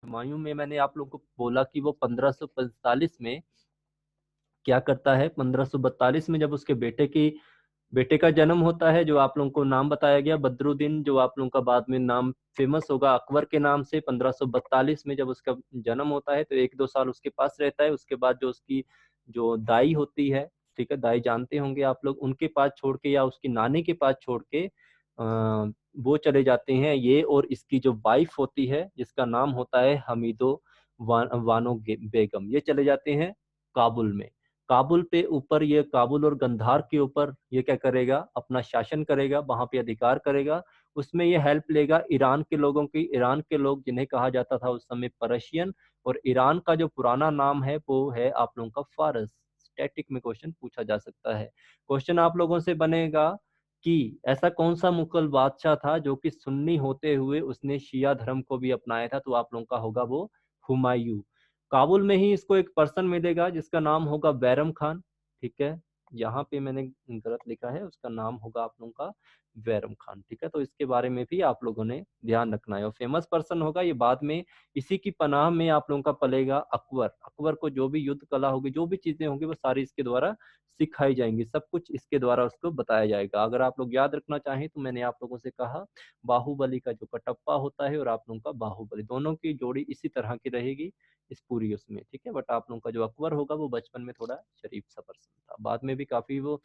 हुमायूं में मैंने आप लोगों को बोला कि वो 1545 में क्या करता है। 1542 में जब उसके बेटे का जन्म होता है, जो आप लोगों को नाम बताया गया बदरुद्दीन, जो आप लोगों का बाद में नाम फेमस होगा अकबर के नाम से। 1542 में जब उसका जन्म होता है तो 1-2 साल उसके पास रहता है। उसके बाद जो उसकी जो दाई होती है, ठीक है, दाई जानते होंगे आप लोग, उनके पास छोड़ के या उसकी नानी के पास छोड़ के वो चले जाते हैं। ये और इसकी जो वाइफ होती है जिसका नाम होता है हमीदो वानो बेगम, ये चले जाते हैं काबुल में। काबुल पे ऊपर ये काबुल और गंधार के ऊपर ये क्या करेगा, अपना शासन करेगा, वहां पे अधिकार करेगा। उसमें ये हेल्प लेगा ईरान के लोगों की। ईरान के लोग जिन्हें कहा जाता था उस समय पर्शियन, और ईरान का जो पुराना नाम है वो है आप लोगों का फारस। स्टैटिक में क्वेश्चन पूछा जा सकता है। क्वेश्चन आप लोगों से बनेगा कि ऐसा कौन सा मुगल बादशाह था जो कि सुन्नी होते हुए उसने शिया धर्म को भी अपनाया था, तो आप लोगों का होगा वो हुमायूं। काबुल में ही इसको एक पर्सन मिलेगा जिसका नाम होगा बैरम खान, ठीक है। यहाँ पे मैंने गलत लिखा है, उसका नाम होगा आप लोगों का बैरम खान, ठीक है। तो इसके बारे में भी आप लोगों ने ध्यान रखना है। और फेमस पर्सन होगा ये बाद में, इसी की पनाह में आप लोगों का पलेगा अकबर। अकबर को जो भी युद्ध कला होगी, जो भी चीजें होंगी, वो सारी इसके द्वारा सिखाई जाएंगी, सब कुछ इसके द्वारा उसको बताया जाएगा। अगर आप लोग याद रखना चाहें तो मैंने आप लोगों से कहा बाहुबली का जो कटप्पा होता है और आप लोगों का बाहुबली, दोनों की जोड़ी इसी तरह की रहेगी इस पूरी उसमें, ठीक है। बट आप लोगों का जो अकबर होगा वो बचपन में थोड़ा शरीफ सा पर्सन था, बाद में भी काफी वो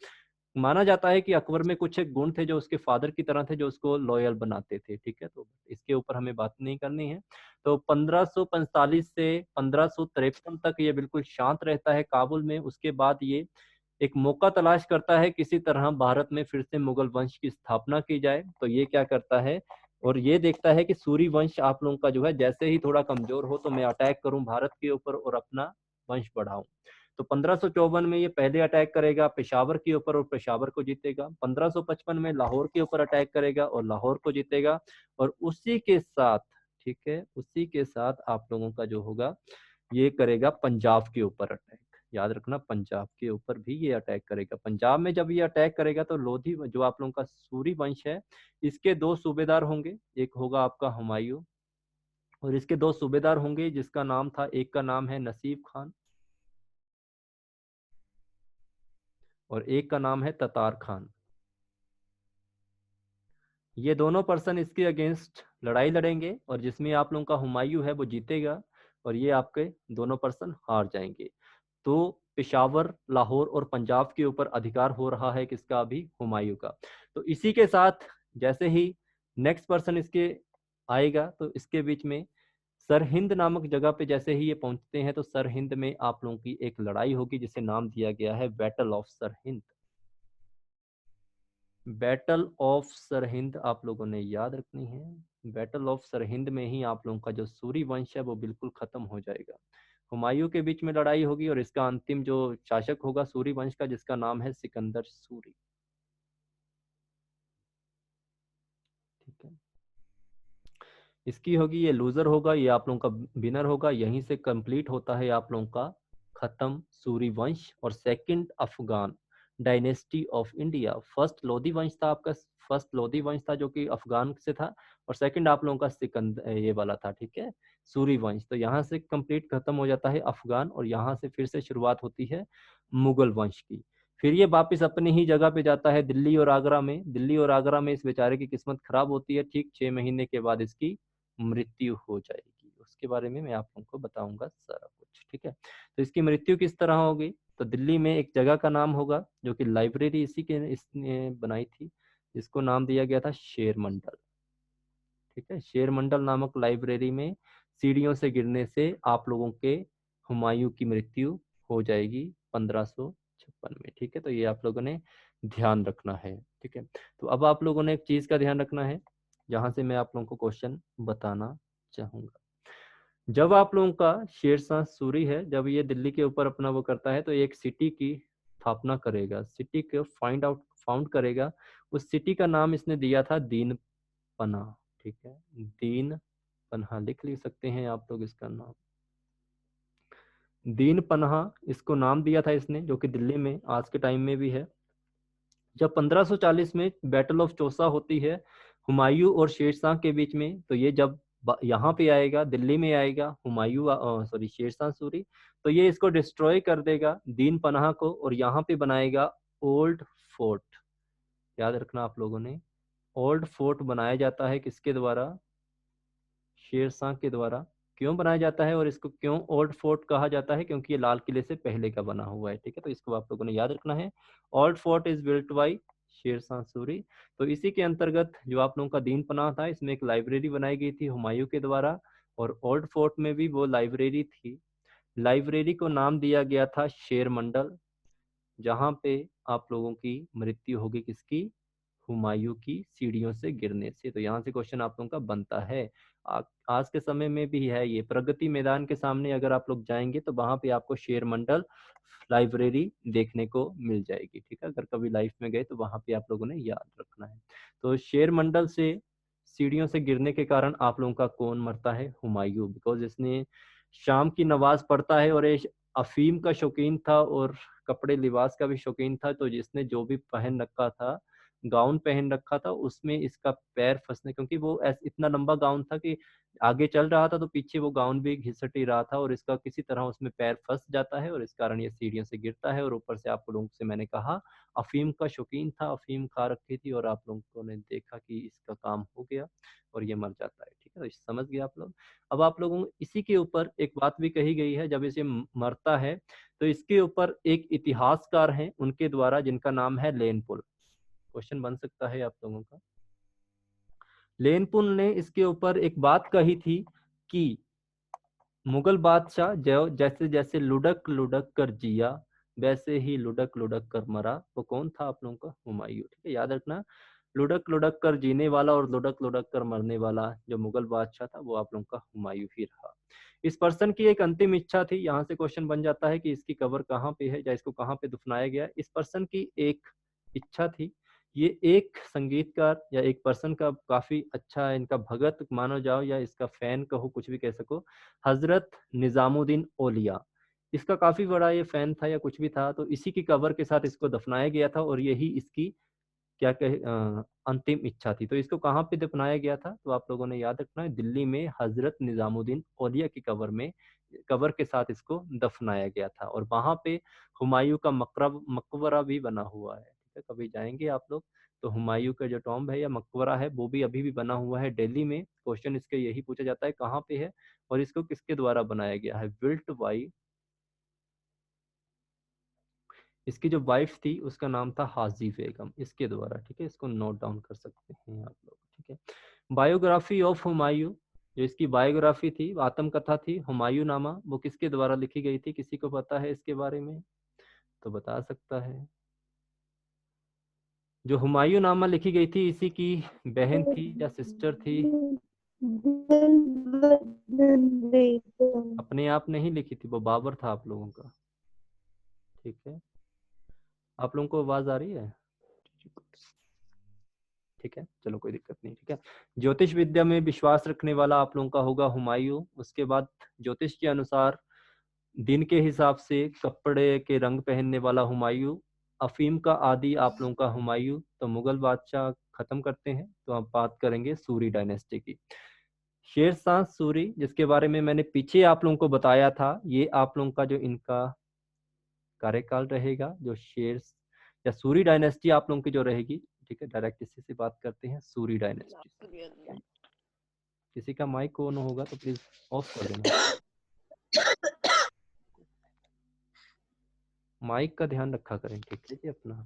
माना जाता है कि अकबर में कुछ एक गुण थे जो उसके फादर की तरह थे, जो उसको लॉयल बनाते थे, ठीक है। तो इसके ऊपर हमें बात नहीं करनी है। तो 1545 से 1553 तक ये बिल्कुल शांत रहता है काबुल में। उसके बाद ये एक मौका तलाश करता है किसी तरह भारत में फिर से मुगल वंश की स्थापना की जाए। तो ये क्या करता है, और ये देखता है कि सूरी वंश आप लोगों का जो है जैसे ही थोड़ा कमजोर हो तो मैं अटैक करूं भारत के ऊपर और अपना वंश बढ़ाऊं। तो 1554 में ये पहले अटैक करेगा पेशावर के ऊपर और पेशावर को जीतेगा। 1555 में लाहौर के ऊपर अटैक करेगा और लाहौर को जीतेगा। और उसी के साथ, ठीक है, उसी के साथ आप लोगों का जो होगा ये करेगा पंजाब के ऊपर अटैक। याद रखना, पंजाब के ऊपर भी ये अटैक करेगा। पंजाब में जब ये अटैक करेगा तो लोधी जो आप लोगों का सूरी वंश है, इसके दो सूबेदार होंगे। एक होगा आपका हुमायूं और इसके दो सूबेदार होंगे जिसका नाम था, एक का नाम है नसीब खान और एक का नाम है ततार खान। ये दोनों पर्सन इसके अगेंस्ट लड़ाई लड़ेंगे और जिसमें आप लोगों का हुमायूं है वो जीतेगा और ये आपके दोनों पर्सन हार जाएंगे। तो पेशावर, लाहौर और पंजाब के ऊपर अधिकार हो रहा है किसका, अभी हुमायूं का। तो इसी के साथ जैसे ही नेक्स्ट पर्सन इसके आएगा तो इसके बीच में सरहिंद नामक जगह पे जैसे ही ये पहुंचते हैं तो सरहिंद में आप लोगों की एक लड़ाई होगी जिसे नाम दिया गया है battle of Sirhind. Battle of Sirhind आप लोगों ने याद रखनी है। बैटल ऑफ सरहिंद में ही आप लोगों का जो सूरी वंश है वो बिल्कुल खत्म हो जाएगा। हुमायूं के बीच में लड़ाई होगी और इसका अंतिम जो शासक होगा सूरी वंश का, जिसका नाम है सिकंदर सूरी, ठीक है। इसकी होगी, ये लूजर होगा, ये आप लोगों का विनर होगा। यहीं से कंप्लीट होता है आप लोगों का खत्म सूरी वंश और second Afghan dynasty of India. First Lodhi वंश था आपका, फर्स्ट लोधी वंश था जो कि अफगान से था, और सेकंड आप लोगों का सिकंदर ये वाला था, ठीक है, सूरी वंश। तो यहाँ से कंप्लीट खत्म हो जाता है अफगान और यहाँ से फिर से शुरुआत होती है मुगल वंश की। फिर ये वापस अपनी ही जगह पे जाता है दिल्ली और आगरा में। दिल्ली और आगरा में इस बेचारे की किस्मत खराब होती है। ठीक 6 महीने के बाद इसकी मृत्यु हो जाएगी। उसके बारे में मैं आप लोगों को बताऊंगा सारा कुछ, ठीक है। तो इसकी मृत्यु किस तरह होगी, तो दिल्ली में एक जगह का नाम होगा जो कि लाइब्रेरी इसी के इसने बनाई थी, जिसको नाम दिया गया था शेर मंडल, ठीक है। शेर मंडल नामक लाइब्रेरी में सीढ़ियों से गिरने से आप लोगों के हुमायूं की मृत्यु हो जाएगी 1556 में, ठीक है। तो ये आप लोगों ने ध्यान रखना है, ठीक है। तो अब आप लोगों ने एक चीज का ध्यान रखना है, जहां से मैं आप लोगों को क्वेश्चन बताना चाहूंगा। जब आप लोगों का शेरशाह सूरी है, जब ये दिल्ली के ऊपर अपना वो करता है तो एक सिटी की स्थापना करेगा, सिटी को फाउंड करेगा। उस सिटी का नाम इसने दिया था दीन पनाह, ठीक है, दीन पनाह लिख सकते हैं आप लोग इसका नाम। दीन पनाह इसको नाम दिया था इसने, जो कि दिल्ली में आज के टाइम में भी है। जब 1540 में बैटल ऑफ चौसा होती है हुमायूं और शेरशाह के बीच में, तो ये जब यहाँ पे आएगा, दिल्ली में आएगा हुमायूं, सॉरी शेरशाह सूरी। तो ये इसको डिस्ट्रॉय कर देगा दीन पनाह को, और यहाँ पे बनाएगा ओल्ड फोर्ट। याद रखना आप लोगों ने, ओल्ड फोर्ट बनाया जाता है किसके द्वारा? शेरशाह के द्वारा। क्यों बनाया जाता है और इसको क्यों ओल्ड फोर्ट कहा जाता है? क्योंकि ये लाल किले से पहले का बना हुआ है, ठीक है। तो इसको आप लोगों ने याद रखना है। Old Fort is built by Sher Shah Suri. तो इसी के अंतर्गत जो आप लोगों का दीन पनाह था, इसमें एक लाइब्रेरी बनाई गई थी हुमायूं के द्वारा, और ओल्ड फोर्ट में भी वो लाइब्रेरी थी। लाइब्रेरी को नाम दिया गया था शेर मंडल, जहाँ पे आप लोगों की मृत्यु होगी किसकी? हुमायूं की सीढ़ियों से गिरने से। तो यहाँ से क्वेश्चन आप लोगों का बनता है। आज के समय में भी है ये, प्रगति मैदान के सामने अगर आप लोग जाएंगे तो वहां पे आपको शेर मंडल लाइब्रेरी देखने को मिल जाएगी, ठीक है। अगर कभी लाइफ में गए तो वहां पे आप लोगों ने याद रखना है। तो शेर मंडल से सीढ़ियों से गिरने के कारण आप लोगों का कौन मरता है? हुमायूं, बिकॉज इसने शाम की नमाज पढ़ता है और ये अफीम का शौकीन था और कपड़े लिबास का भी शौकीन था। तो जिसने जो भी पहन रखा था, गाउन पहन रखा था, उसमें इसका पैर फंसने, क्योंकि वो इतना लंबा गाउन था कि आगे चल रहा था तो पीछे वो गाउन भी घिसट ही रहा था, और इसका किसी तरह उसमें पैर फंस जाता है और इस कारण ये सीढ़ियों से गिरता है। और ऊपर से आप लोगों से मैंने कहा अफीम का शौकीन था, अफीम खा रखी थी और आप लोगों ने देखा कि इसका काम हो गया और ये मर जाता है, ठीक है। तो समझ गए आप लोग। अब आप लोगों को इसी के ऊपर एक बात भी कही गई है, जब इसे मरता है तो इसके ऊपर एक इतिहासकार हैं उनके द्वारा, जिनका नाम है लेनपुल। क्वेश्चन बन सकता है आप लोगों का। लेनपुल ने इसके ऊपर एक बात कही थी कि मुगल बादशाह जो जैसे जैसे लुढ़क लुढ़क कर जिया, वैसे ही लुढ़क लुढ़क कर मरा। वो कौन था आप लोगों का? हुमायूं, ठीक है। याद रखना, लुढ़क लुढ़क कर जीने वाला और लुढ़क लुढ़क कर मरने वाला जो मुगल बादशाह था, वो आप लोगों का हुमायूं ही रहा। इस पर्सन की एक अंतिम इच्छा थी। यहाँ से क्वेश्चन बन जाता है कि इसकी कब्र कहाँ पे है या इसको कहाँ पे दफनाया गया। इस पर्सन की एक इच्छा थी, ये एक संगीतकार या एक पर्सन का काफी अच्छा इनका भगत मानो जाओ या इसका फैन कहो, कुछ भी कह सको, हजरत निजामुद्दीन औलिया। इसका काफी बड़ा ये फैन था या कुछ भी था। तो इसी की कब्र के साथ इसको दफनाया गया था और यही इसकी क्या कहे अंतिम इच्छा थी। तो इसको कहाँ पे दफनाया गया था? तो आप लोगों ने याद रखना है, दिल्ली में हजरत निजामुद्दीन औलिया की कब्र के साथ इसको दफनाया गया था। और वहां पे हुमायूं का मकबरा भी बना हुआ है, ठीक है। कभी जाएंगे आप लोग तो हुमायूं का जो टॉम्ब है या मकबरा है वो भी अभी भी बना हुआ है दिल्ली में। क्वेश्चन इसके यही पूछा जाता है कहाँ पे है और इसको किसके द्वारा बनाया गया है? बिल्ट बाई, इसकी जो वाइफ थी उसका नाम था हाजी बेगम, इसके द्वारा, ठीक है। इसको नोट डाउन कर सकते हैं आप लोग, ठीक है। बायोग्राफी ऑफ हुमायूं, जो इसकी बायोग्राफी थी, आत्मकथा थी हुमायूं नामा, वो किसके द्वारा लिखी गई थी? किसी को पता है इसके बारे में तो बता सकता है। जो हुमायूं नामा लिखी गई थी, इसी की बहन थी या सिस्टर थी? अपने आप नहीं लिखी थी, वो बाबर था आप लोगों का, ठीक है। आप लोगों को आवाज आ रही है? ठीक है, चलो कोई दिक्कत नहीं, ठीक है। ज्योतिष विद्या में विश्वास रखने वाला आप लोगों का होगा हुमायूं। उसके बाद ज्योतिष के अनुसार दिन के हिसाब से कपड़े के रंग पहनने वाला हुमायूं। अफीम का आदि आप लोगों का हुमायूं। तो मुगल बादशाह खत्म करते हैं, तो अब बात करेंगे सूरी डायनेस्टी की। शेरशाह सूरी, जिसके बारे में मैंने पीछे आप लोगों को बताया था, ये आप लोगों का जो इनका कार्यकाल रहेगा, जो शेर या सूरी डायनेस्टी आप लोगों की जो रहेगी, ठीक है। डायरेक्ट इसी से बात करते हैं, सूरी डायनेस्टी से। किसी का माइक ऑन होगा तो प्लीज ऑफ कर देना, माइक का ध्यान रखा करें, ठीक है जी अपना।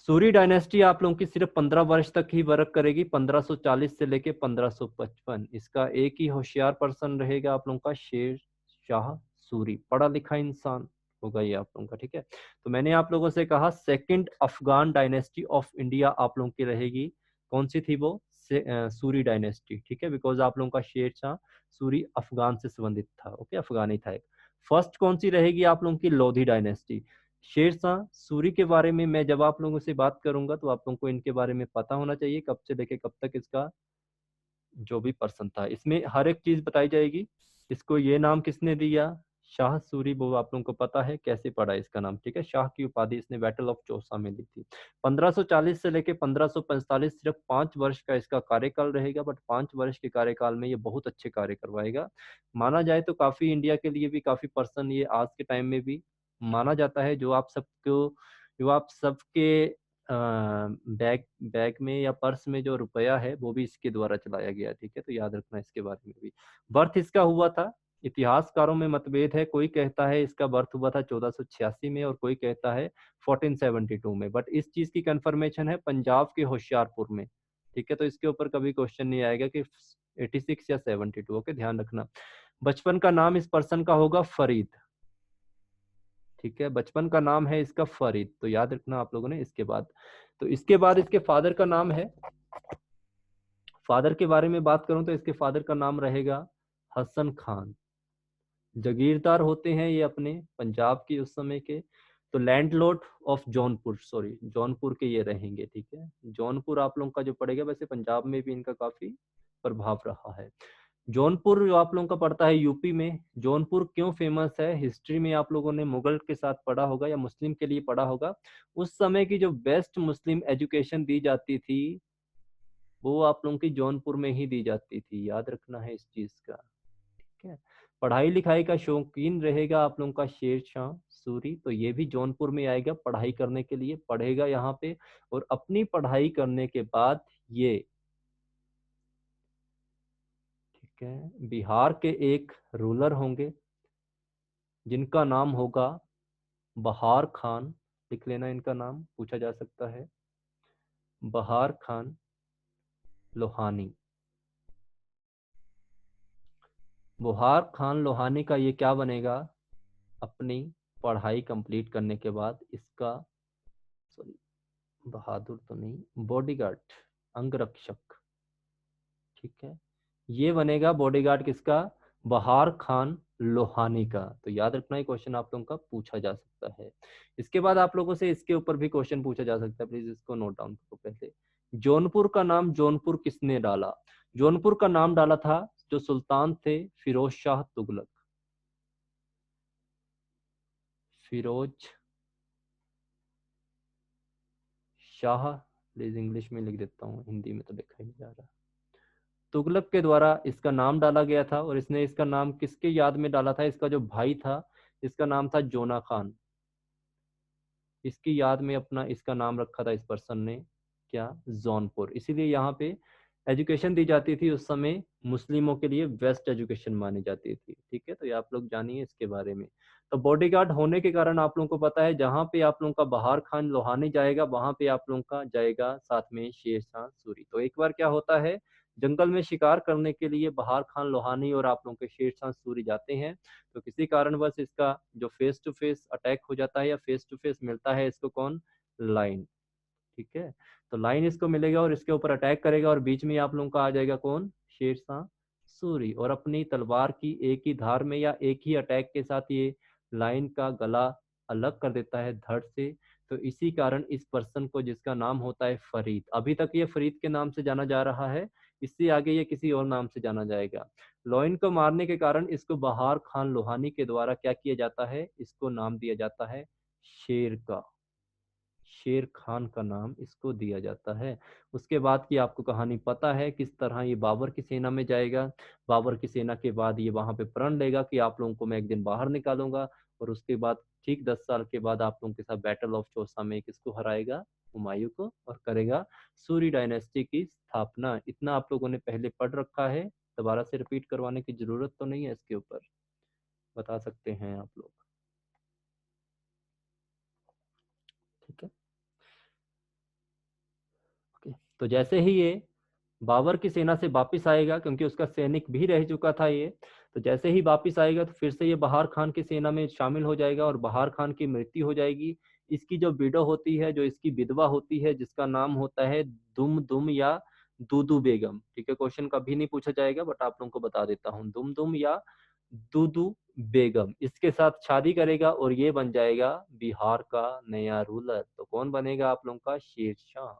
सूरी डायनेस्टी आप लोगों की सिर्फ 15 वर्ष तक ही वर्क करेगी, 1540 से लेके 1555। इसका एक ही होशियार पर्सन रहेगा आप लोगों का, शेर शाह सूरी, पढ़ा लिखा इंसान होगा ये आप लोगों का, ठीक है। तो मैंने आप लोगों से कहा second Afghan dynasty of India आप लोगों की रहेगी। कौन सी थी वो? सूरी डायनेस्टी, ठीक है। बिकॉज आप लोगों का शेर शाह सूरी अफगान से संबंधित था, ओके, अफगानी था एक। फर्स्ट कौन सी रहेगी आप लोगों की? लोधी डायनेस्टी। शेरशाह सूरी के बारे में मैं जब आप लोगों से बात करूंगा तो आप लोगों को इनके बारे में पता होना चाहिए, कब से लेके कब तक इसका जो भी पर्सन था। इसमें हर एक चीज बताई जाएगी। इसको ये नाम किसने दिया, शाह सूरी, वो आप लोगों को पता है कैसे पड़ा इसका नाम, ठीक है। शाह की उपाधि इसने बैटल ऑफ चौसा में ली थी। 1540 से लेके 1545 सिर्फ 5 वर्ष का इसका कार्यकाल रहेगा, बट 5 वर्ष के कार्यकाल में ये बहुत अच्छे कार्य करवाएगा। माना जाए तो काफी इंडिया के लिए भी काफी पर्सन ये आज के टाइम में भी माना जाता है। जो आप सबके बैग बैग में या पर्स में जो रुपया है वो भी इसके द्वारा चलाया गया, ठीक है। तो याद रखना इसके बारे में भी। बर्थ इसका हुआ था, इतिहासकारों में मतभेद है, कोई कहता है इसका बर्थ हुआ था 1486 में और कोई कहता है 1472 में, बट इस चीज की कंफर्मेशन है पंजाब के होशियारपुर में, ठीक है। तो इसके ऊपर कभी क्वेश्चन नहीं आएगा कि 86 या 72, ओके, ध्यान रखना। बचपन का नाम इस पर्सन का होगा फरीद, ठीक है। बचपन का नाम है इसका फरीद, तो याद रखना आप लोगों ने। इसके बाद तो इसके बाद इसके फादर का नाम है, फादर के बारे में बात करूं तो इसके फादर का नाम रहेगा हसन खान। जागीरदार होते हैं ये अपने पंजाब के उस समय के, तो landlord of Jaunpur, sorry Jaunpur के ये रहेंगे, ठीक है। जौनपुर आप लोगों का जो पड़ेगा, वैसे पंजाब में भी इनका काफी प्रभाव रहा है। जौनपुर जो आप लोगों का पड़ता है यूपी में। जौनपुर क्यों फेमस है, हिस्ट्री में आप लोगों ने मुगल के साथ पढ़ा होगा या मुस्लिम के लिए पढ़ा होगा। उस समय की जो बेस्ट मुस्लिम एजुकेशन दी जाती थी वो आप लोगों की जौनपुर में ही दी जाती थी, याद रखना है इस चीज का, ठीक है। पढ़ाई लिखाई का शौकीन रहेगा आप लोगों का शेर शाह सूरी, तो ये भी जौनपुर में आएगा पढ़ाई करने के लिए, पढ़ेगा यहाँ पे। और अपनी पढ़ाई करने के बाद ये, ठीक है, बिहार के एक रूलर होंगे जिनका नाम होगा बहार खान। लिख लेना, इनका नाम पूछा जा सकता है, बहार खान लोहानी। बहार खान लोहानी का ये क्या बनेगा, अपनी पढ़ाई कंप्लीट करने के बाद इसका, सॉरी बहादुर तो नहीं, बॉडीगार्ड, अंगरक्षक, ठीक है। ये बनेगा बॉडीगार्ड किसका, बहार खान लोहानी का। तो याद रखना ये क्वेश्चन आप लोगों का पूछा जा सकता है। इसके बाद आप लोगों से इसके ऊपर भी क्वेश्चन पूछा जा सकता है, प्लीज इसको नोट डाउन करो पहले। जौनपुर का नाम जौनपुर किसने डाला। जौनपुर का नाम डाला था जो सुल्तान थे फिरोज शाह तुगलक। फिरोज शाह, प्लीज इंग्लिश में लिख देता हूँ, हिंदी में तो लिखा ही नहीं जा रहा। तुगलक के द्वारा इसका नाम डाला गया था, और इसने इसका नाम किसके याद में डाला था, इसका जो भाई था इसका नाम था जोना खान। इसकी याद में अपना इसका नाम रखा था इस पर्सन ने, क्या, जौनपुर। इसीलिए यहाँ पे एजुकेशन दी जाती थी उस समय, मुस्लिमों के लिए बेस्ट एजुकेशन मानी जाती थी, ठीक है। तो ये आप लोग जानिए इसके बारे में। तो बॉडीगार्ड होने के कारण आप लोगों को पता है जहाँ पे आप लोगों का बहार खान लोहानी जाएगा वहां पे आप लोगों का जाएगा साथ में शेर शाह सूरी। तो एक बार क्या होता है, जंगल में शिकार करने के लिए बहार खान लोहानी और आप लोगों के शेर शाह सूरी जाते हैं, तो किसी कारणवश इसका जो फेस टू फेस अटैक हो जाता है या फेस टू फेस मिलता है इसको, कौन, लाइन, ठीक है। तो लाइन इसको मिलेगा और इसके ऊपर अटैक करेगा, और बीच में आप लोगों का आ जाएगा कौन, शेरशाह सूरी, और अपनी तलवार की एक ही धार में या एक ही अटैक के साथ ये लाइन का गला अलग कर देता है धड़ से। तो इसी कारण इस पर्सन को, जिसका नाम होता है फरीद, अभी तक ये फरीद के नाम से जाना जा रहा है, इससे आगे ये किसी और नाम से जाना जाएगा। लॉइन को मारने के कारण इसको बहार खान लोहानी के द्वारा क्या किया जाता है, इसको नाम दिया जाता है शेर का, शेर खान का नाम इसको दिया जाता है। उसके बाद की आपको कहानी पता है, किस तरह ये बाबर की सेना में जाएगा। बाबर की सेना के बाद ये वहां पे प्रण लेगा कि आप लोगों को मैं एक दिन बाहर निकालूंगा, और उसके बाद ठीक 10 साल के बाद आप लोगों के साथ बैटल ऑफ चौसा में किसको हराएगा, हुमायूं को, और करेगा सूरी डायनेस्टी की स्थापना। इतना आप लोगों ने पहले पढ़ रखा है, दोबारा से रिपीट करवाने की जरूरत तो नहीं है, इसके ऊपर बता सकते हैं आप लोग, ठीक है। ओके, तो जैसे ही ये बाबर की सेना से वापिस आएगा, क्योंकि उसका सैनिक भी रह चुका था ये, तो जैसे ही वापिस आएगा तो फिर से ये बहार खान की सेना में शामिल हो जाएगा, और बहार खान की मृत्यु हो जाएगी। इसकी जो विडो होती है, जो इसकी विधवा होती है, जिसका नाम होता है दुम दुम या दूदू बेगम, ठीक है। क्वेश्चन कभी नहीं पूछा जाएगा, बट आप लोगों को बता देता हूँ, दुम दुम या दूदू बेगम, इसके साथ शादी करेगा, और ये बन जाएगा बिहार का नया रूलर। तो कौन बनेगा आप लोगों का, शेर शाह।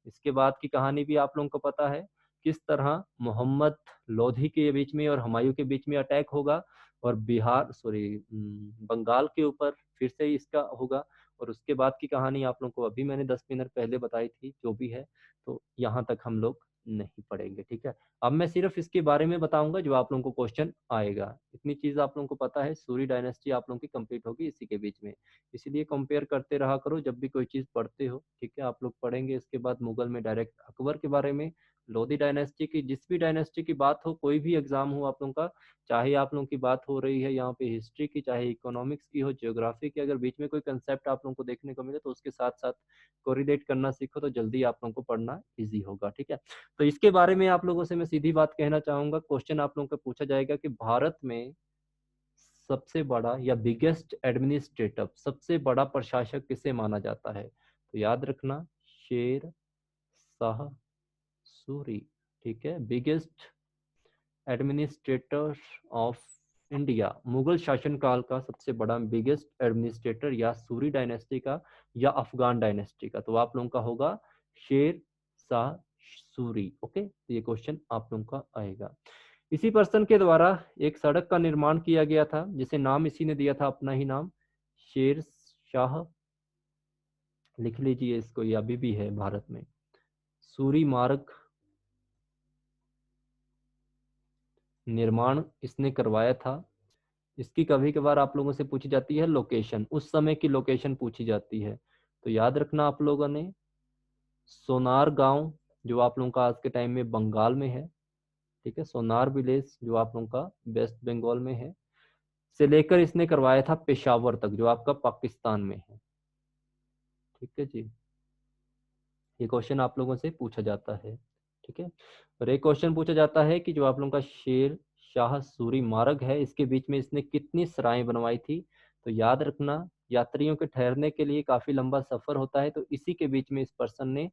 इसके बाद की कहानी भी आप लोगों को पता है किस तरह मोहम्मद लोधी के बीच में और हुमायूं के बीच में अटैक होगा, और बंगाल के ऊपर फिर से इसका होगा। और उसके बाद की कहानी आप लोगों को अभी मैंने 10 मिनट पहले बताई थी, जो भी है तो यहाँ तक हम लोग नहीं पढ़ेंगे, ठीक है। अब मैं सिर्फ इसके बारे में बताऊंगा जो आप लोगों को क्वेश्चन आएगा। इतनी चीज आप लोगों को पता है, सूरी डायनेस्टी आप लोगों की कंप्लीट होगी इसी के बीच में। इसीलिए कंपेयर करते रहा करो जब भी कोई चीज पढ़ते हो, ठीक है। आप लोग पढ़ेंगे इसके बाद मुगल में डायरेक्ट अकबर के बारे में, लोधी डायनेस्टी की, जिस भी डायनेस्टी की बात हो, कोई भी एग्जाम हो आप लोगों का, चाहे आप लोगों की बात हो रही है यहाँ पे हिस्ट्री की, चाहे इकोनॉमिक्स की हो, ज्योग्राफी की, अगर बीच में कोई कंसेप्ट आप लोगों को देखने को मिले तो उसके साथ साथ कोरिलेट करना सीखो, तो जल्दी आप लोगों को पढ़ना इजी होगा, ठीक है। तो इसके बारे में आप लोगों से मैं सीधी बात कहना चाहूंगा। क्वेश्चन आप लोगों को पूछा जाएगा कि भारत में सबसे बड़ा या बिगेस्ट एडमिनिस्ट्रेटर, सबसे बड़ा प्रशासक किसे माना जाता है, तो याद रखना शेर शाह सूरी, ठीक है। Biggest administrator of India, Mughal शासनकाल का सबसे बड़ा बिगेस्ट एडमिनिस्ट्रेटर, या सूरी डायनेस्टी का या अफगान डायनेस्टी का, तो आप लोगों का होगा शेर शाह सूरी, ओके। तो ये क्वेश्चन आप लोगों का आएगा। इसी पर्सन के द्वारा एक सड़क का निर्माण किया गया था, जिसे नाम इसी ने दिया था, अपना ही नाम, शेर शाह, लिख लीजिए इसको, ये अभी भी है भारत में, सूरी मार्ग निर्माण इसने करवाया था। इसकी कभी कभार आप लोगों से पूछी जाती है लोकेशन, उस समय की लोकेशन पूछी जाती है, तो याद रखना आप लोगों ने सोनार गांव, जो आप लोगों का आज के टाइम में बंगाल में है, ठीक है। सोनार विलेज जो आप लोगों का वेस्ट बंगाल में है, से लेकर इसने करवाया था पेशावर तक, जो आपका पाकिस्तान में है, ठीक है जी। ये क्वेश्चन आप लोगों से पूछा जाता है, ठीक है। और एक क्वेश्चन पूछा जाता है कि जो आप लोगों का शेर शाह सूरी मार्ग है, इसके बीच में इसने कितनी सराएं बनवाई थी, तो याद रखना यात्रियों के ठहरने के लिए काफी लंबा सफर होता है, तो इसी के बीच में इस पर्सन ने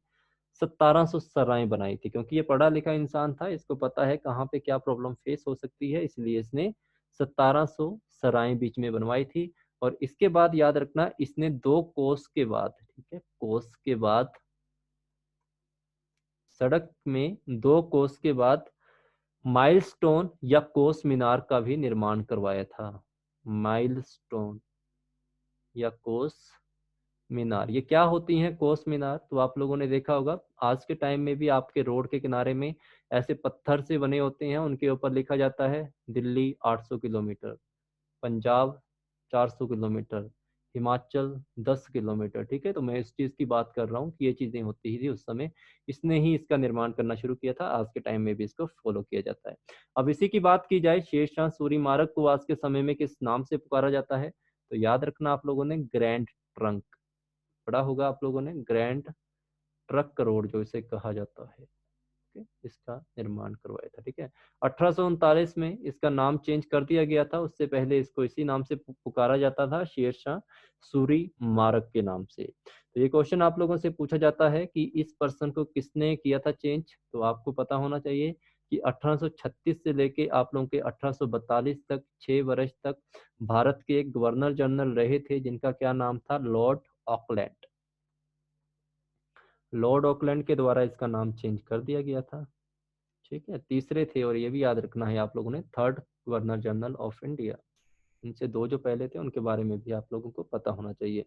1700 सराएं बनाई थी, क्योंकि ये पढ़ा लिखा इंसान था, इसको पता है कहाँ पे क्या प्रॉब्लम फेस हो सकती है, इसलिए इसने 1700 सराएं बीच में बनवाई थी। और इसके बाद याद रखना इसने 2 कोस के बाद, ठीक है, कोस के बाद, सड़क में 2 कोस के बाद माइलस्टोन या कोस मीनार का भी निर्माण करवाया था। माइलस्टोन या कोस मीनार, ये क्या होती हैं कोस मीनार, तो आप लोगों ने देखा होगा आज के टाइम में भी आपके रोड के किनारे में ऐसे पत्थर से बने होते हैं, उनके ऊपर लिखा जाता है Delhi 800 kilometre, Punjab 400 kilometre, Himachal 10 kilometre, ठीक है। तो मैं इस चीज़ की बात कर रहा हूँ कि ये चीज़ें होती थी उस समय, इसने ही इसका निर्माण करना शुरू किया था, आज के टाइम में भी इसको फॉलो किया जाता है। अब इसी की बात की जाए, शेरशाह सूरी मार्ग को आज के समय में किस नाम से पुकारा जाता है, तो याद रखना आप लोगों ने ग्रैंड ट्रंक, पढ़ा होगा आप लोगों ने, ग्रैंड ट्रक रोड जो इसे कहा जाता है, इसका निर्माण करवाया था, ठीक है। 1839 में इसका नाम चेंज कर दिया गया था, उससे पहले इसको इसी नाम से पुकारा जाता था, शेरशाह सूरी मार्ग के नाम से। तो ये क्वेश्चन आप लोगों से पूछा जाता है कि इस पर्सन को किसने किया था चेंज, तो आपको पता होना चाहिए कि 1836 से लेके आप लोगों के 1842 तक 6 वर्ष तक भारत के एक गवर्नर जनरल रहे थे, जिनका क्या नाम था, लॉर्ड ऑकलैंड। लॉर्ड ऑकलैंड के द्वारा इसका नाम चेंज कर दिया गया था, ठीक है। तीसरे थे, और ये भी याद रखना है आप लोगों ने, third governor general of India. इनसे 2 जो पहले थे उनके बारे में भी आप लोगों को पता होना चाहिए।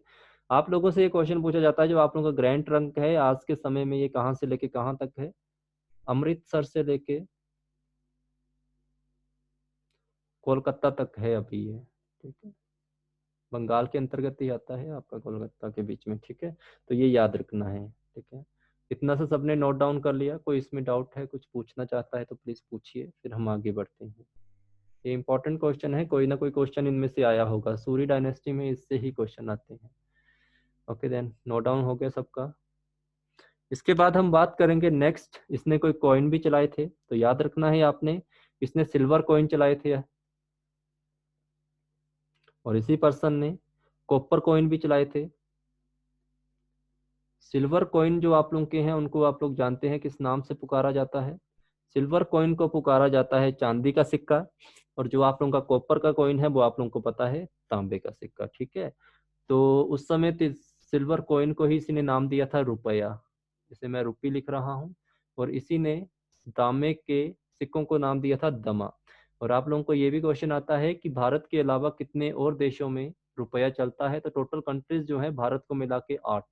आप लोगों से ये क्वेश्चन पूछा जाता है, जो आप लोगों का ग्रैंड ट्रंक है आज के समय में, ये कहाँ से लेके कहाँ तक है, अमृतसर से लेके कोलकाता तक है अभी ये, ठीक है। बंगाल के अंतर्गत ही आता है आपका, कोलकाता के बीच में, ठीक है। तो ये याद रखना है, ठीक है। इतना सा सबने नोट डाउन कर लिया, कोई इसमें डाउट है, कुछ पूछना चाहता है तो प्लीज पूछिए, फिर हम आगे बढ़ते हैं। ये इंपॉर्टेंट क्वेश्चन है, कोई ना कोई क्वेश्चन इनमें से आया होगा, सूरी डायनेस्टी में इससे ही क्वेश्चन आते हैं। ओके देन, नोट डाउन हो गया सबका। इसके बाद हम बात करेंगे नेक्स्ट, इसने कोई कॉइन भी चलाए थे, तो याद रखना है आपने, इसने सिल्वर कॉइन चलाए थे, और इसी पर्सन ने कॉपर कॉइन भी चलाए थे। सिल्वर कॉइन जो आप लोग के हैं उनको आप लोग जानते हैं किस नाम से पुकारा जाता है, सिल्वर कॉइन को पुकारा जाता है चांदी का सिक्का, और जो आप लोगों का कॉपर का कॉइन है वो आप लोगों को पता है तांबे का सिक्का, ठीक है। तो उस समय सिल्वर कॉइन को ही इसी ने नाम दिया था रुपया, जैसे मैं रुपी लिख रहा हूँ, और इसी ने दामे के सिक्कों को नाम दिया था दमा। और आप लोगों को ये भी क्वेश्चन आता है कि भारत के अलावा कितने और देशों में रुपया चलता है, तो टोटल कंट्रीज जो है भारत को मिला के 8।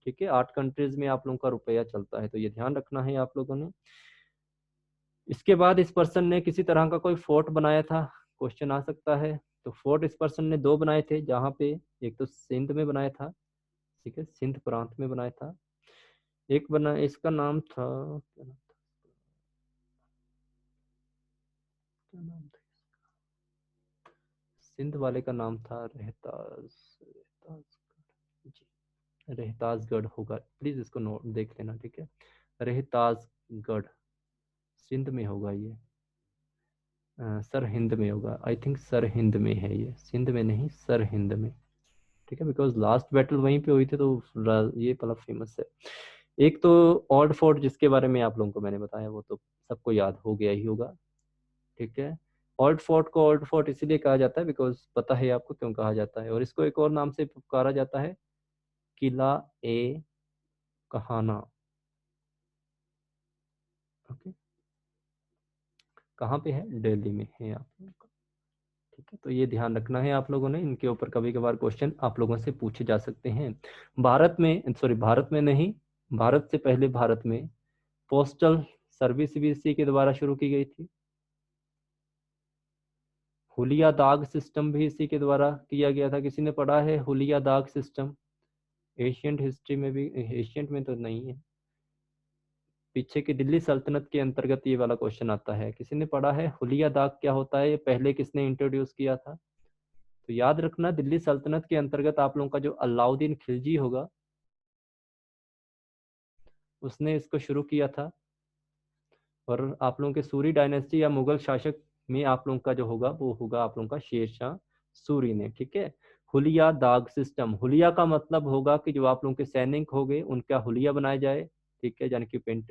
ठीक है, 8 कंट्रीज में आप लोगों का रुपया चलता है, तो ये ध्यान रखना है आप लोगों ने। इसके बाद इस पर्सन ने किसी तरह का कोई फोर्ट बनाया था, क्वेश्चन आ सकता है। तो फोर्ट इस पर्सन ने 2 बनाए थे, जहाँ पे एक तो सिंध में बनाया था, ठीक है, सिंध प्रांत में बनाया था। एक बना, इसका नाम था, क्या नाम था, सिंध वाले का नाम था रहताजगढ़ होगा, प्लीज इसको नोट देख लेना, ठीक है। रहताजगढ़ सिंध में होगा ये, सर हिंद में होगा, आई थिंक सर हिंद में है ये, सिंध में नहीं सर हिंद में, ठीक है, बिकॉज लास्ट बैटल वहीं पे हुई थी, तो ये पला फेमस है। एक तो ओल्ड फोर्ट जिसके बारे में आप लोगों को मैंने बताया, वो तो सबको याद हो गया ही होगा, ठीक है। ओल्ड फोर्ट को ओल्ड फोर्ट इसीलिए कहा जाता है बिकॉज पता है आपको क्यों कहा जाता है, और इसको एक और नाम से पुकारा जाता है, किला ए कहाना। ओके, कहाँ पे है, दिल्ली में है आप लोगों का, ठीक है। तो ये ध्यान रखना है आप लोगों ने, इनके ऊपर कभी कभार क्वेश्चन आप लोगों से पूछे जा सकते हैं। भारत में, सॉरी भारत में नहीं, भारत से पहले भारत में पोस्टल सर्विस भी इसी के द्वारा शुरू की गई थी। हुलिया दाग सिस्टम भी इसी के द्वारा किया गया था। किसी ने पढ़ा है हुलिया दाग सिस्टम? एशियंट हिस्ट्री में भी, एशियंट में तो नहीं है, पीछे की दिल्ली सल्तनत के अंतर्गत ये वाला क्वेश्चन आता है। किसी ने पढ़ा है हुलिया दाग क्या होता है, ये पहले किसने इंट्रोड्यूस किया था? तो याद रखना, दिल्ली सल्तनत के अंतर्गत आप लोगों का जो अलाउद्दीन खिलजी होगा, उसने इसको शुरू किया था। और आप लोगों के सूरी डायनेस्टी या मुगल शासक में आप लोगों का जो होगा वो होगा आप लोगों का शेरशाह सूरी ने, ठीक है। हुलिया दाग सिस्टम, हुलिया का मतलब होगा कि जो आप लोगों के सैनिक हो गए उनका हुलिया बनाया जाए, ठीक है, यानी कि पेंट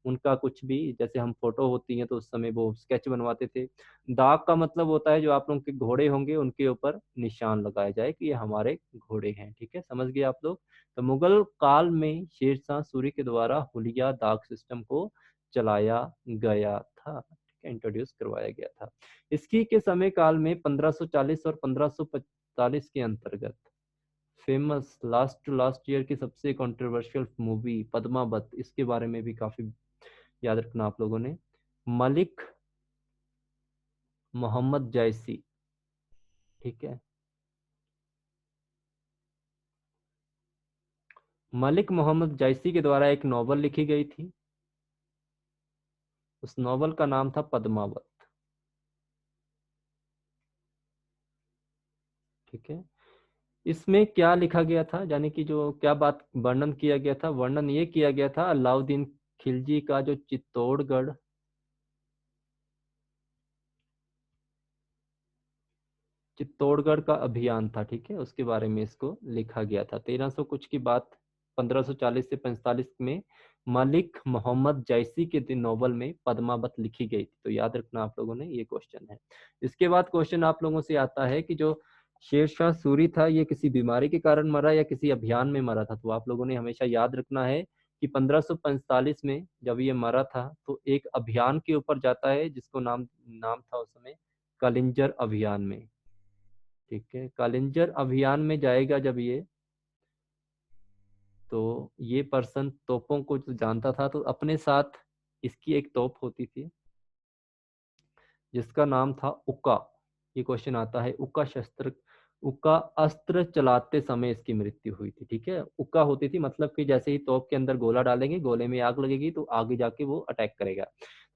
उनका कुछ भी, जैसे हम फोटो होती है तो उस समय वो स्केच बनवाते थे। दाग का मतलब होता है जो आप लोगों के घोड़े होंगे उनके ऊपर निशान लगाया जाए कि ये हमारे घोड़े हैं, ठीक है, समझ गए आप लोग। तो मुगल काल में शेरशाह सूरी के द्वारा हुलिया दाग सिस्टम को चलाया गया था, ठीक है, इंट्रोड्यूस करवाया गया था। इसकी के समय काल में 1540 और 1545 के अंतर्गत famous last to last year की सबसे कंट्रोवर्शियल मूवी पद्मावत, इसके बारे में भी काफी याद रखना आप लोगों ने। मलिक मोहम्मद जायसी, ठीक है, मलिक मोहम्मद जायसी के द्वारा एक नॉवल लिखी गई थी, उस नॉवल का नाम था पद्मावत, ठीक है। इसमें क्या लिखा गया था, यानी कि जो क्या बात वर्णन किया गया था, वर्णन ये किया गया था अलाउद्दीन खिलजी का जो चित्तौड़गढ़ का अभियान था, ठीक है, उसके बारे में इसको लिखा गया था। 1300 कुछ की बात, 1540 से 45 में मलिक मोहम्मद जैसी के दिन नोवेल में पद्मावत लिखी गई थी। तो याद रखना आप लोगों ने, ये क्वेश्चन है। इसके बाद क्वेश्चन आप लोगों से आता है कि जो शेरशाह सूरी था ये किसी बीमारी के कारण मरा या किसी अभियान में मरा था। तो आप लोगों ने हमेशा याद रखना है कि 1545 में जब ये मरा था तो एक अभियान के ऊपर जाता है जिसको नाम नाम था उस समय कलिंजर अभियान में, ठीक है। कालिंजर अभियान में जाएगा जब ये, तो ये पर्सन तोपों को जो जानता था, तो अपने साथ इसकी एक तोप होती थी जिसका नाम था उक्का। ये क्वेश्चन आता है, उक्का शस्त्र, उक्का अस्त्र चलाते समय इसकी मृत्यु हुई थी, ठीक है। उक्का होती थी मतलब कि जैसे ही तोप के अंदर गोला डालेंगे, गोले में आग लगेगी तो आगे जाके वो अटैक करेगा।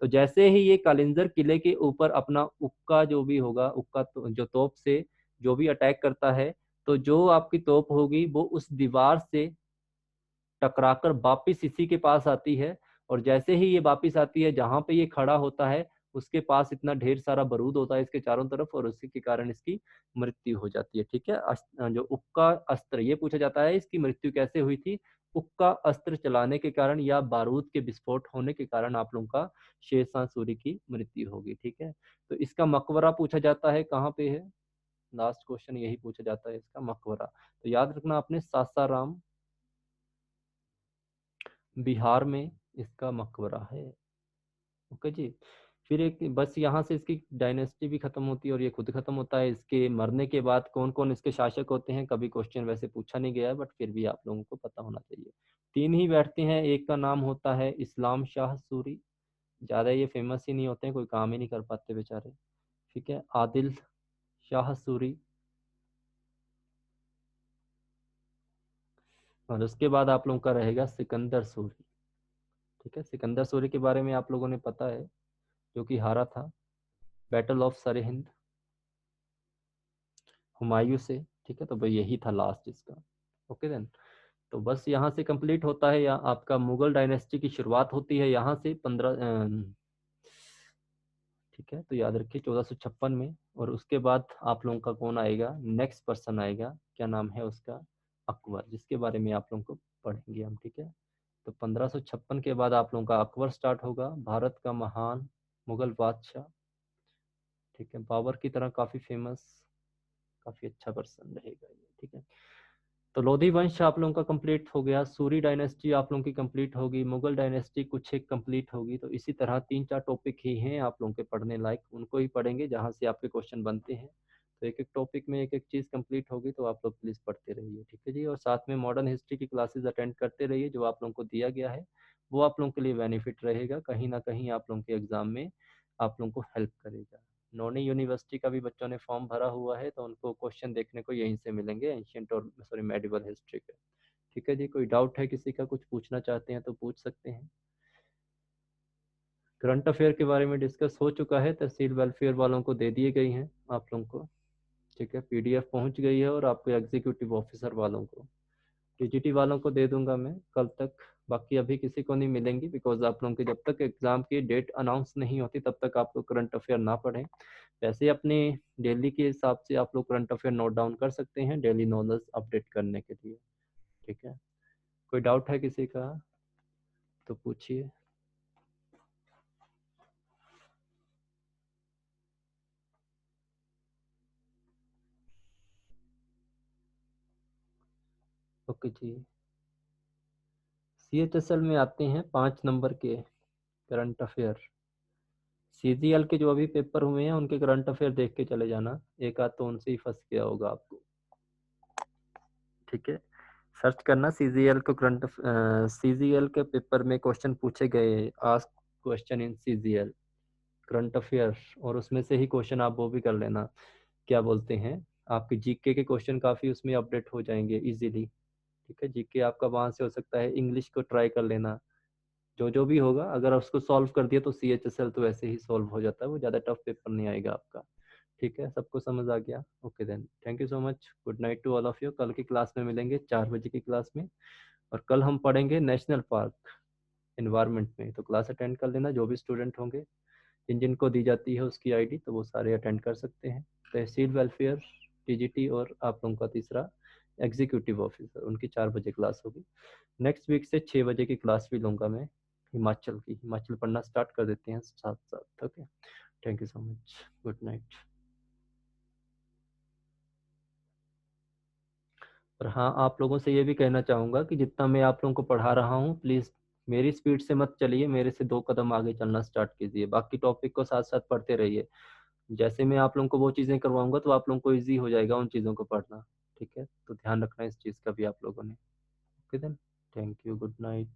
तो जैसे ही ये कालिंजर किले के ऊपर अपना उक्का जो भी होगा, उक्का तो, जो तोप से जो भी अटैक करता है, तो जो आपकी तोप होगी वो उस दीवार से टकराकर वापिस इसी के पास आती है। और जैसे ही ये वापिस आती है जहां पे ये खड़ा होता है, उसके पास इतना ढेर सारा बारूद होता है इसके चारों तरफ, और उसी के कारण इसकी मृत्यु हो जाती है, ठीक है। जो उक्का अस्त्र, ये पूछा जाता है इसकी मृत्यु कैसे हुई थी, उक्का अस्त्र चलाने के कारण या बारूद के विस्फोट होने के कारण आप लोगों का शेरशाह सूरी की मृत्यु होगी, ठीक है। तो इसका मकबरा पूछा जाता है कहाँ पे है, लास्ट क्वेश्चन यही पूछा जाता है इसका मकबरा। तो याद रखना आपने, सासाराम बिहार में इसका मकबरा है। ओके जी। फिर एक बस यहाँ से इसकी डायनेस्टी भी खत्म होती है और ये खुद खत्म होता है। इसके मरने के बाद कौन कौन इसके शासक होते हैं कभी क्वेश्चन वैसे पूछा नहीं गया है, बट फिर भी आप लोगों को पता होना चाहिए। तीन ही बैठते हैं, एक का नाम होता है इस्लाम शाह सूरी, ज़्यादा ये फेमस ही नहीं होते हैं, कोई काम ही नहीं कर पाते बेचारे। ठीक है, आदिल शाह सूरी, और उसके बाद आप लोगों का रहेगा सिकंदर सूरी। ठीक है, सिकंदर सूरी के बारे में आप लोगों ने पता है, जो कि हारा था बैटल ऑफ सरहिंद हुमायूं से। ठीक है, तो भाई यही था लास्ट इसका। ओके देन, तो बस यहाँ से कंप्लीट होता है, या आपका मुगल डायनेस्टी की शुरुआत होती है यहाँ से 15। ठीक है, तो याद रखिए 1456 में। और उसके बाद आप लोगों का कौन आएगा, नेक्स्ट पर्सन आएगा, क्या नाम है उसका, अकबर, जिसके बारे में आप लोगों को पढ़ेंगे हम। ठीक है, तो 1556 के बाद आप लोगों का अकबर स्टार्ट होगा, भारत का महान मुगल बादशाह। ठीक है, बाबर की तरह काफ़ी फेमस, काफ़ी अच्छा पर्सन रहेगा ये। ठीक है, तो लोधी वंश आप लोगों का कंप्लीट हो गया, सूरी डायनेस्टी आप लोगों की कंप्लीट होगी, मुगल डायनेस्टी कुछ एक कंप्लीट होगी। तो इसी तरह तीन चार टॉपिक ही हैं आप लोगों के पढ़ने लायक, उनको ही पढ़ेंगे जहाँ से आपके क्वेश्चन बनते हैं। तो एक एक टॉपिक में एक एक चीज़ कंप्लीट होगी, तो आप लोग प्लीज़ पढ़ते रहिए। ठीक है जी, और साथ में मॉडर्न हिस्ट्री की क्लासेस अटेंड करते रहिए, जो आप लोगों को दिया गया है वो आप लोगों के लिए बेनिफिट रहेगा, कहीं ना कहीं आप लोगों के एग्जाम में आप लोगों को हेल्प करेगा। नोनी यूनिवर्सिटी का भी बच्चों ने फॉर्म भरा हुआ है, तो उनको क्वेश्चन देखने को यहीं से मिलेंगे, एंशियंट और सॉरी मेडिवल हिस्ट्री के। ठीक है जी, कोई डाउट है किसी का, कुछ पूछना चाहते हैं तो पूछ सकते हैं। करंट अफेयर के बारे में डिस्कस हो चुका है, तहसील वेलफेयर वालों को दे दिए गई हैं आप लोगों को। ठीक है, पीडीएफ पहुंच गई है, और आपको एग्जीक्यूटिव ऑफिसर वालों को, टीजीटी वालों को दे दूंगा मैं कल तक। बाकी अभी किसी को नहीं मिलेंगी, बिकॉज आप लोगों के जब तक एग्जाम की डेट अनाउंस नहीं होती तब तक आप लोग करंट अफेयर ना पढ़ें। वैसे अपने डेली के हिसाब से आप लोग करंट अफेयर नोट डाउन कर सकते हैं डेली नॉलेज अपडेट करने के लिए। ठीक है, कोई डाउट है किसी का तो पूछिए। ओके जी, सीएचएसएल में आते हैं 5 नंबर के करंट अफेयर। सीजीएल के जो अभी पेपर हुए हैं उनके करंट अफेयर देख के चले जाना, एक आध तो उनसे ही फंस गया होगा आपको। ठीक है, सर्च करना सीजीएल को, करंट सीजीएल के पेपर में क्वेश्चन पूछे गए, ask question in CGL current affair, और उसमें से ही क्वेश्चन आप वो भी कर लेना, क्या बोलते हैं, आपके जीके के क्वेश्चन काफ़ी उसमें अपडेट हो जाएंगे इजीली। ठीक है, जीके आपका वहाँ से हो सकता है, इंग्लिश को ट्राई कर लेना, जो जो भी होगा अगर उसको सॉल्व कर दिया तो सीएचएसएल तो ऐसे ही सॉल्व हो जाता है, वो ज़्यादा टफ पेपर नहीं आएगा आपका। ठीक है, सबको समझ आ गया। Okay then, thank you so much, good night to all of you. कल की क्लास में मिलेंगे 4 बजे की क्लास में, और कल हम पढ़ेंगे नेशनल पार्क इन्वायरमेंट में, तो क्लास अटेंड कर लेना जो भी स्टूडेंट होंगे, जिन जिनको दी जाती है उसकी आईडी, तो वो सारे अटेंड कर सकते हैं। तहसील वेलफेयर, टीजीटी, और आप लोगों का तीसरा एग्जीक्यूटिव ऑफिसर, उनकी 4 बजे क्लास होगी। नेक्स्ट वीक से 6 बजे की क्लास भी लूँगा मैं, हिमाचल की, हिमाचल पढ़ना स्टार्ट कर देते हैं साथ साथ। Okay, thank you so much, good night. और हाँ, आप लोगों से ये भी कहना चाहूँगा कि जितना मैं आप लोगों को पढ़ा रहा हूँ, प्लीज़ मेरी स्पीड से मत चलिए, मेरे से 2 कदम आगे चलना स्टार्ट कीजिए, बाकी टॉपिक को साथ साथ पढ़ते रहिए। जैसे मैं आप लोगों को वो चीज़ें करवाऊंगा तो आप लोगों को ईजी हो जाएगा उन चीज़ों को पढ़ना। ठीक है, तो ध्यान रखना इस चीज़ का भी आप लोगों ने। Okay then, thank you, good night.